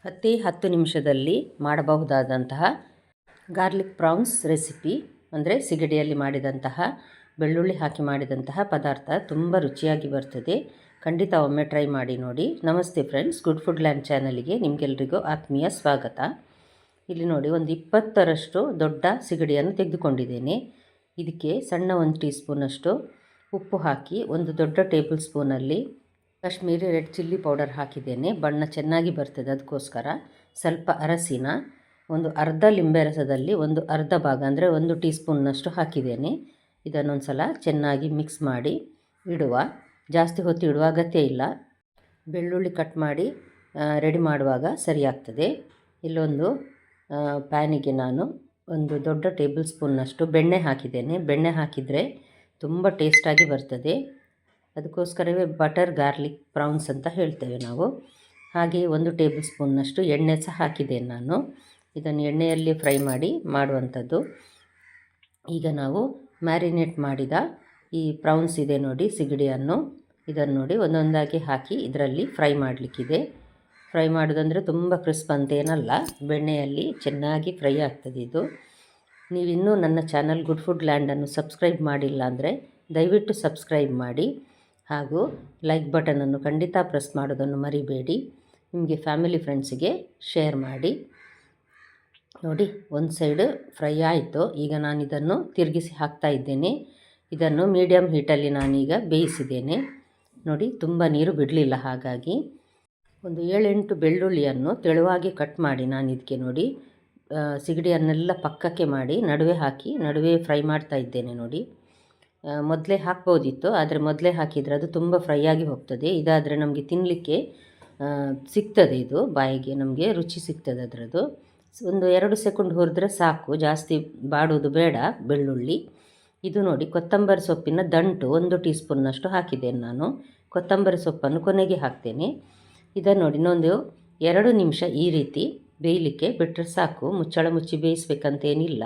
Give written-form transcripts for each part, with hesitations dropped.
10 ನಿಮಿಷದಲ್ಲಿ ಮಾಡಬಹುದಾದಂತಹ garlic France recipe, ಅಂದರೆ ಸಿಗಡಿಯಲ್ಲಿ ಮಾಡಿದಂತಹ ಬೆಳ್ಳುಳ್ಳಿ ಹಾಕಿ ಮಾಡಿದಂತಹ ಪದಾರ್ಥ ತುಂಬ ರುಚಿಯಾಗಿ ಬರ್ತದೆ. ಖಂಡಿತ ಒಮ್ಮೆ ಟ್ರೈ ಮಾಡಿ ನೋಡಿ. ನಮಸ್ತೆ ಫ್ರೆಂಡ್ಸ್, ಗುಡ್ ಫುಡ್ ಲ್ಯಾಂಡ್ ಚಾನಲ್ಗೆ ನಿಮಗೆಲ್ರಿಗೂ ಆತ್ಮೀಯ ಸ್ವಾಗತ. ಇಲ್ಲಿ ನೋಡಿ, ಒಂದು 20ರಷ್ಟು ದೊಡ್ಡ ಸಿಗಡಿಯನ್ನು ತೆಗೆದುಕೊಂಡಿದ್ದೇನೆ. ಇದಕ್ಕೆ ಸಣ್ಣ 1 ಟೀ ಸ್ಪೂನಷ್ಟು ಉಪ್ಪು ಹಾಕಿ, ಒಂದು ದೊಡ್ಡ ಟೇಬಲ್ ಸ್ಪೂನಲ್ಲಿ ಕಾಶ್ಮೀರಿ ರೆಡ್ ಚಿಲ್ಲಿ ಪೌಡರ್ ಹಾಕಿದ್ದೇನೆ. ಬಣ್ಣ ಚೆನ್ನಾಗಿ ಬರ್ತದೆ, ಅದಕ್ಕೋಸ್ಕರ ಸ್ವಲ್ಪ ಅರಸಿನ, ಒಂದು ಅರ್ಧ ಲಿಂಬೆ ರಸದಲ್ಲಿ ಒಂದು ಅರ್ಧ ಭಾಗ ಅಂದರೆ 1 ಟೀ ಸ್ಪೂನ್ನಷ್ಟು ಹಾಕಿದ್ದೇನೆ. ಇದನ್ನೊಂದು ಸಲ ಚೆನ್ನಾಗಿ ಮಿಕ್ಸ್ ಮಾಡಿ ಇಡುವ. ಜಾಸ್ತಿ ಹೊತ್ತು ಇಡುವ ಅಗತ್ಯ ಇಲ್ಲ. ಬೆಳ್ಳುಳ್ಳಿ ಕಟ್ ಮಾಡಿ ರೆಡಿ ಮಾಡುವಾಗ ಸರಿಯಾಗ್ತದೆ. ಇಲ್ಲೊಂದು ಪ್ಯಾನಿಗೆ ನಾನು ಒಂದು ದೊಡ್ಡ ಟೇಬಲ್ ಸ್ಪೂನ್ನಷ್ಟು ಬೆಣ್ಣೆ ಹಾಕಿದ್ದೇನೆ. ಬೆಣ್ಣೆ ಹಾಕಿದರೆ ತುಂಬ ಟೇಸ್ಟಾಗಿ ಬರ್ತದೆ. ಅದಕ್ಕೋಸ್ಕರವೇ ಬಟರ್ ಗಾರ್ಲಿಕ್ ಪ್ರಾನ್ಸ್ ಅಂತ ಹೇಳ್ತೇವೆ ನಾವು. ಹಾಗೆ 1 ಟೇಬಲ್ ಸ್ಪೂನ್ನಷ್ಟು ಎಣ್ಣೆ ಸಹ ಹಾಕಿದ್ದೇನೆ ನಾನು. ಇದನ್ನು ಎಣ್ಣೆಯಲ್ಲಿ ಫ್ರೈ ಮಾಡಿ ಮಾಡುವಂಥದ್ದು. ಈಗ ನಾವು ಮ್ಯಾರಿನೇಟ್ ಮಾಡಿದ ಈ ಪ್ರಾನ್ಸ್ ಇದೆ ನೋಡಿ, ಸಿಗಡಿಯನ್ನು, ಇದನ್ನು ನೋಡಿ ಒಂದೊಂದಾಗಿ ಹಾಕಿ ಇದರಲ್ಲಿ ಫ್ರೈ ಮಾಡಲಿಕ್ಕಿದೆ. ಫ್ರೈ ಮಾಡೋದಂದರೆ ತುಂಬ ಕ್ರಿಸ್ಪ್ ಅಂತೇನಲ್ಲ, ಬೆಣ್ಣೆಯಲ್ಲಿ ಚೆನ್ನಾಗಿ ಫ್ರೈ ಆಗ್ತದೆ ಇದು. ನೀವಿನ್ನೂ ನನ್ನ ಚಾನಲ್ ಗುಡ್ ಫುಡ್ ಲ್ಯಾಂಡನ್ನು ಸಬ್ಸ್ಕ್ರೈಬ್ ಮಾಡಿಲ್ಲ ಅಂದರೆ ದಯವಿಟ್ಟು ಸಬ್ಸ್ಕ್ರೈಬ್ ಮಾಡಿ, ಹಾಗೂ ಲೈಕ್ ಬಟನನ್ನು ಖಂಡಿತ ಪ್ರೆಸ್ ಮಾಡೋದನ್ನು ಮರಿಬೇಡಿ. ನಿಮಗೆ ಫ್ಯಾಮಿಲಿ ಫ್ರೆಂಡ್ಸಿಗೆ ಶೇರ್ ಮಾಡಿ. ನೋಡಿ, ಒಂದು ಸೈಡ್ ಫ್ರೈ ಆಯಿತು. ಈಗ ನಾನು ಇದನ್ನು ತಿರುಗಿಸಿ ಹಾಕ್ತಾ ಇದ್ದೇನೆ. ಇದನ್ನು ಮೀಡಿಯಮ್ ಹೀಟಲ್ಲಿ ನಾನೀಗ ಬೇಯಿಸಿದ್ದೇನೆ. ನೋಡಿ, ತುಂಬ ನೀರು ಬಿಡಲಿಲ್ಲ. ಹಾಗಾಗಿ ಒಂದು 7-8 ಬೆಳ್ಳುಳ್ಳಿಯನ್ನು ತೆಳುವಾಗಿ ಕಟ್ ಮಾಡಿ ನಾನು ಇದಕ್ಕೆ ನೋಡಿ ಸಿಗಡಿಯನ್ನೆಲ್ಲ ಪಕ್ಕಕ್ಕೆ ಮಾಡಿ ನಡುವೆ ಹಾಕಿ ನಡುವೆ ಫ್ರೈ ಮಾಡ್ತಾ ಇದ್ದೇನೆ. ನೋಡಿ, ಮೊದಲೇ ಹಾಕ್ಬೋದಿತ್ತು, ಆದರೆ ಮೊದಲೇ ಹಾಕಿದರೆ ಅದು ತುಂಬ ಫ್ರೈ ಆಗಿ ಹೋಗ್ತದೆ. ಇದಾದರೆ ನಮಗೆ ತಿನ್ನಲಿಕ್ಕೆ ಸಿಗ್ತದೆ, ಇದು ಬಾಯಿಗೆ ನಮಗೆ ರುಚಿ ಸಿಗ್ತದೆ ಅದರದ್ದು. ಒಂದು 2 ಸೆಕೆಂಡ್ ಹುರಿದ್ರೆ ಸಾಕು, ಜಾಸ್ತಿ ಬಾಡೋದು ಬೇಡ ಬೆಳ್ಳುಳ್ಳಿ. ಇದು ನೋಡಿ, ಕೊತ್ತಂಬರಿ ಸೊಪ್ಪಿನ ದಂಟು 1 ಟೀ ಸ್ಪೂನ್ನಷ್ಟು ಹಾಕಿದ್ದೇನೆ ನಾನು. ಕೊತ್ತಂಬರಿ ಸೊಪ್ಪನ್ನು ಕೊನೆಗೆ ಹಾಕ್ತೇನೆ. ಇದನ್ನು ನೋಡಿ, ಇನ್ನೊಂದು 2 ನಿಮಿಷ ಈ ರೀತಿ ಬೇಯಲಿಕ್ಕೆ ಬಿಟ್ಟರೆ ಸಾಕು. ಮುಚ್ಚಳ ಮುಚ್ಚಿ ಬೇಯಿಸ್ಬೇಕಂತೇನಿಲ್ಲ.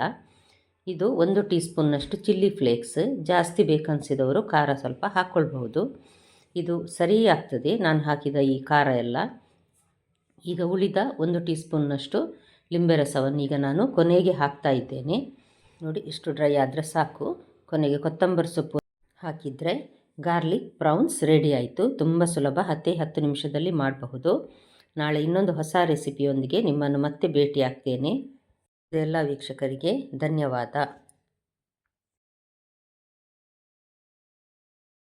ಇದು 1 ಟೀ ಸ್ಪೂನ್ನಷ್ಟು ಚಿಲ್ಲಿ ಫ್ಲೇಕ್ಸ್. ಜಾಸ್ತಿ ಬೇಕನ್ನಿಸಿದವರು ಖಾರ ಸ್ವಲ್ಪ ಹಾಕ್ಕೊಳ್ಬಹುದು. ಇದು ಸರಿ ಆಗ್ತದೆ ನಾನು ಹಾಕಿದ ಈ ಖಾರ ಎಲ್ಲ. ಈಗ ಉಳಿದ 1 ಟೀ ಸ್ಪೂನ್ನಷ್ಟು ಲಿಂಬೆ ರಸವನ್ನು ಈಗ ನಾನು ಕೊನೆಗೆ ಹಾಕ್ತಾ ಇದ್ದೇನೆ. ನೋಡಿ, ಇಷ್ಟು ಡ್ರೈ ಆದರೆ ಸಾಕು. ಕೊನೆಗೆ ಕೊತ್ತಂಬರಿ ಸೊಪ್ಪು ಹಾಕಿದರೆ ಗಾರ್ಲಿಕ್ ಪ್ರಾನ್ಸ್ ರೆಡಿ ಆಯಿತು. ತುಂಬ ಸುಲಭ, 10 ನಿಮಿಷದಲ್ಲಿ ಮಾಡಬಹುದು. ನಾಳೆ ಇನ್ನೊಂದು ಹೊಸ ರೆಸಿಪಿಯೊಂದಿಗೆ ನಿಮ್ಮನ್ನು ಮತ್ತೆ ಭೇಟಿ ಆಗ್ತೇನೆ. ಎಲ್ಲ ವೀಕ್ಷಕರಿಗೆ ಧನ್ಯವಾದ.